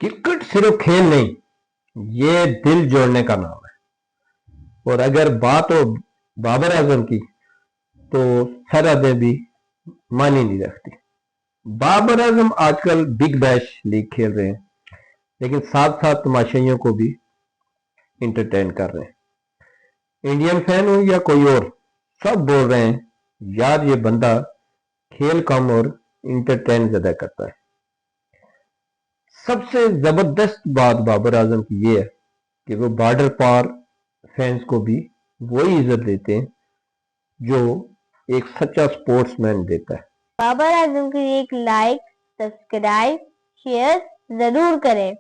Cricket صرف کھیل نہیں، یہ دل جوڑنے کا نام ہے، اور اگر بات ہو بابر اعظم کی تو سرحدیں بھی معنی نہیں رکھتی۔ بابر اعظم آج کل بگ بیش لیگ کھیل رہے ہیں، لیکن ساتھ ساتھ تماشائیوں کو بھی انٹرٹین کر رہے ہیں۔ انڈین فین ہو یا کوئی اور، سب بول رہے ہیں یار یہ بندہ کھیل کم اور انٹرٹین زیادہ کرتا ہے۔ سب سے زبردست بات بابر اعظم کی یہ ہے کہ وہ بارڈر پار فینس کو بھی وہی عزت دیتے ہیں جو ایک سچا سپورٹس مین دیتا ہے۔ بابر اعظم کے لیے ایک لائک، سبسکرائب، شیئر ضرور کریں۔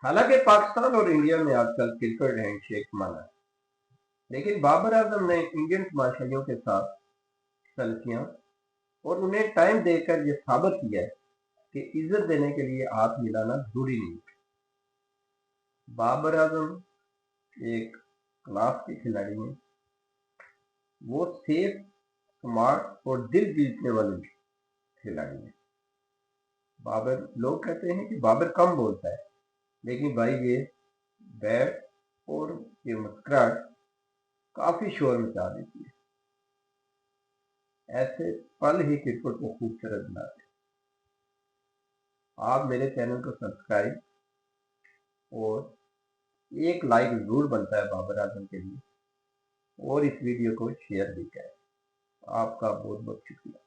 حالانکہ پاکستان اور انڈیا میں آج کل کرکٹ ہینڈ شیک مانا ہے، لیکن بابر اعظم نے انڈین تماشائیوں کے ساتھ سیلفیاں اور انہیں ٹائم دے کر یہ ثابت کیا ہے کہ عزت دینے کے لیے ہاتھ ملانا ضروری نہیں۔ بابر اعظم ایک کلاس کے کھلاڑی ہیں، وہ سیف، سمارٹ اور دل جیتنے والے کھلاڑی ہیں۔ بابر، لوگ کہتے ہیں کہ بابر کم بولتا ہے، لیکن بھائی یہ بیٹ اور یہ مسکراہٹ کافی شور مچا دیتی ہے۔ ایسے پل ہی کرکٹ کو خوبصورت بناتے ہیں۔ آپ میرے چینل کو سبسکرائب اور ایک لائک ضرور بنتا ہے بابر اعظم کے لیے، اور اس ویڈیو کو شیئر بھی کریں۔ آپ کا بہت بہت شکریہ۔